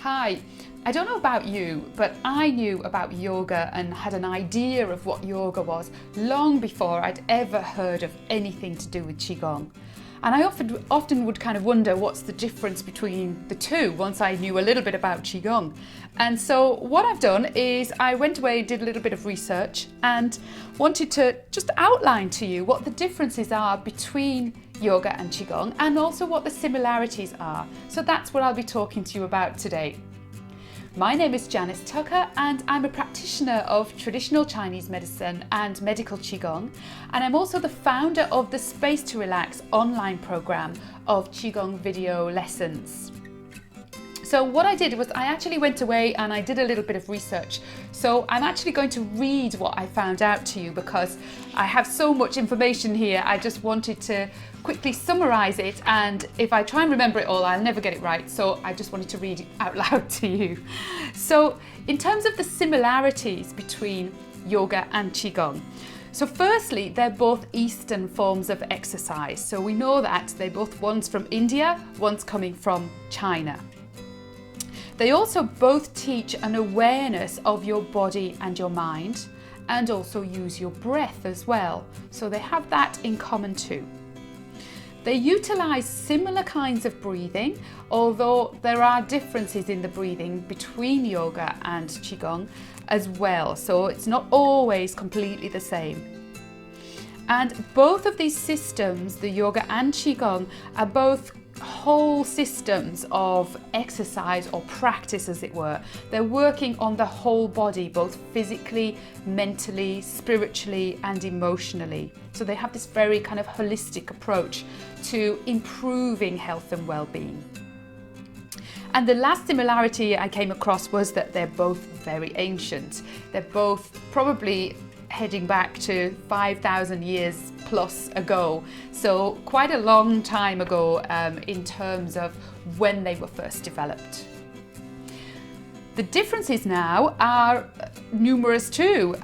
Hi, I don't know about you, but I knew about yoga and had an idea of what yoga was long before I'd ever heard of anything to do with Qigong. And I often would kind of wonder what's the difference between the two once I knew a little bit about Qigong. And so what I've done is I went away, did a little bit of research and wanted to just outline to you what the differences are between yoga and Qigong and also what the similarities are. So that's what I'll be talking to you about today. My name is Janice Tucker and I'm a practitioner of traditional Chinese medicine and medical Qigong, and I'm also the founder of the Space to Relax online program of Qigong video lessons. So what I did was I actually went away and I did a little bit of research. So I'm actually going to read what I found out to you because I have so much information here. I just wanted to quickly summarize it, and if I try and remember it all, I'll never get it right. So I just wanted to read it out loud to you. So in terms of the similarities between yoga and Qigong, so firstly, they're both Eastern forms of exercise. So we know that one's from India, one's coming from China. They also both teach an awareness of your body and your mind, and also use your breath as well. So they have that in common too. They utilize similar kinds of breathing, although there are differences in the breathing between yoga and Qigong as well. So it's not always completely the same. And both of these systems, the yoga and Qigong, are both whole systems of exercise or practice, as it were. They're working on the whole body, both physically, mentally, spiritually and emotionally. So they have this very kind of holistic approach to improving health and well-being. And the last similarity I came across was that they're both very ancient. They're both probably heading back to 5,000 years plus ago. So quite a long time ago in terms of when they were first developed. The differences now are numerous too.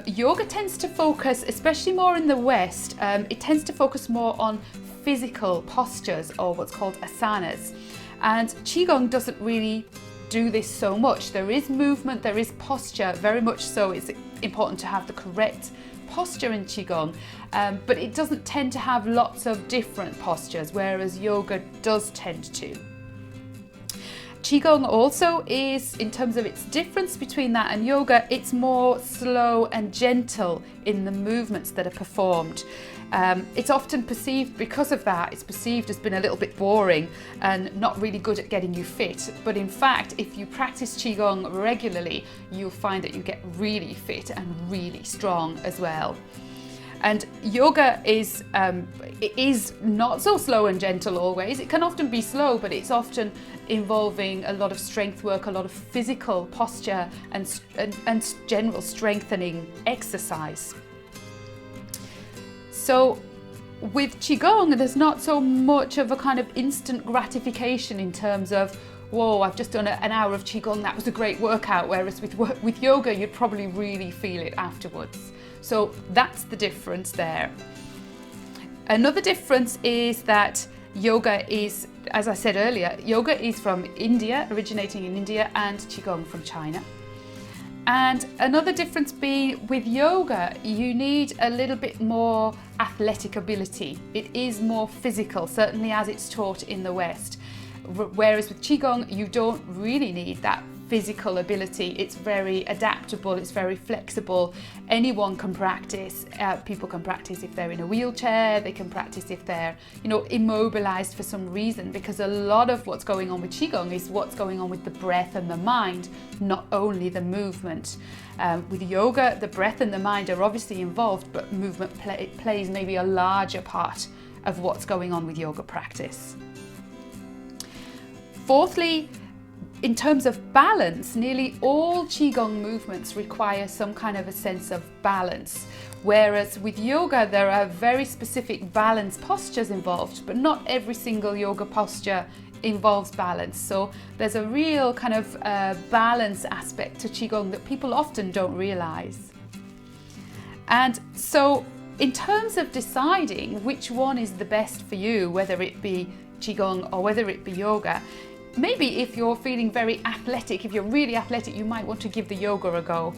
Yoga tends to focus, especially more in the West, it tends to focus more on physical postures, or what's called asanas. And Qigong doesn't really do this so much. There is movement, there is posture, very much so. It's important to have the correct posture in Qigong, but it doesn't tend to have lots of different postures, whereas yoga does tend to. Qigong also is, in terms of its difference between that and yoga, it's more slow and gentle in the movements that are performed. It's often perceived, because of that, it's perceived as being a little bit boring and not really good at getting you fit. But in fact, if you practice Qigong regularly, you'll find that you get really fit and really strong as well. And yoga is not so slow and gentle always. It can often be slow, but it's often involving a lot of strength work, a lot of physical posture and general strengthening exercise. So with Qigong, there's not so much of a kind of instant gratification in terms of, whoa, I've just done an hour of Qigong, that was a great workout, whereas with yoga, you'd probably really feel it afterwards. So that's the difference there. Another difference is that yoga is, as I said earlier, yoga is from India, originating in India, and Qigong from China. And another difference being, with yoga, you need a little bit more athletic ability. It is more physical, certainly as it's taught in the West. Whereas with Qigong, you don't really need that physical ability. It's very adaptable, it's very flexible. Anyone can practice. People can practice if they're in a wheelchair, they can practice if they're, immobilized for some reason, because a lot of what's going on with Qigong is what's going on with the breath and the mind, not only the movement. With yoga, the breath and the mind are obviously involved, but movement plays maybe a larger part of what's going on with yoga practice. Fourthly, in terms of balance, nearly all Qigong movements require some kind of a sense of balance, whereas with yoga there are very specific balance postures involved, but not every single yoga posture involves balance. So there's a real kind of balance aspect to Qigong that people often don't realize. And so in terms of deciding which one is the best for you, whether it be Qigong or whether it be yoga, maybe if you're feeling very athletic, if you're really athletic, you might want to give the yoga a go.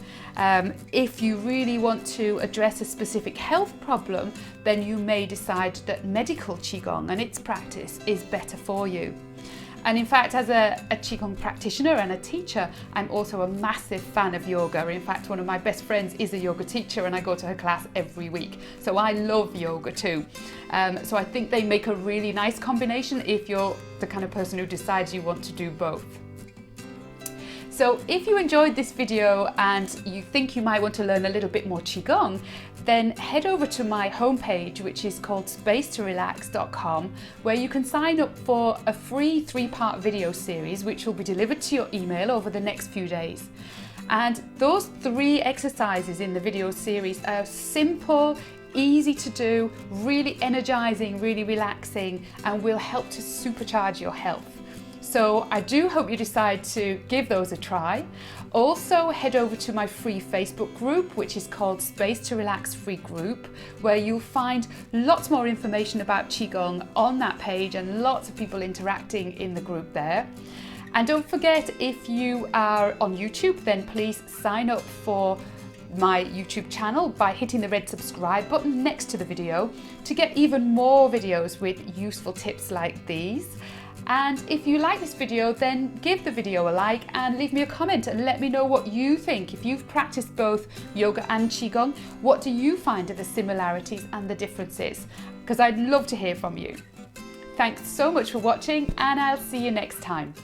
If you really want to address a specific health problem, then you may decide that medical Qigong and its practice is better for you. And in fact, as a Qigong practitioner and a teacher, I'm also a massive fan of yoga. In fact, one of my best friends is a yoga teacher and I go to her class every week. So I love yoga too. So I think they make a really nice combination if you're the kind of person who decides you want to do both. So if you enjoyed this video and you think you might want to learn a little bit more Qigong, then head over to my homepage, which is called spacetorelax.com, where you can sign up for a free 3-part video series, which will be delivered to your email over the next few days. And those 3 exercises in the video series are simple, easy to do, really energizing, really relaxing, and will help to supercharge your health. So I do hope you decide to give those a try. Also head over to my free Facebook group, which is called Space to Relax Free Group, where you'll find lots more information about Qigong on that page and lots of people interacting in the group there. And don't forget, if you are on YouTube, then please sign up for my YouTube channel by hitting the red subscribe button next to the video to get even more videos with useful tips like these. And if you like this video, then give the video a like and leave me a comment and let me know what you think. If you've practiced both yoga and Qigong, what do you find are the similarities and the differences? Because I'd love to hear from you. Thanks so much for watching, and I'll see you next time.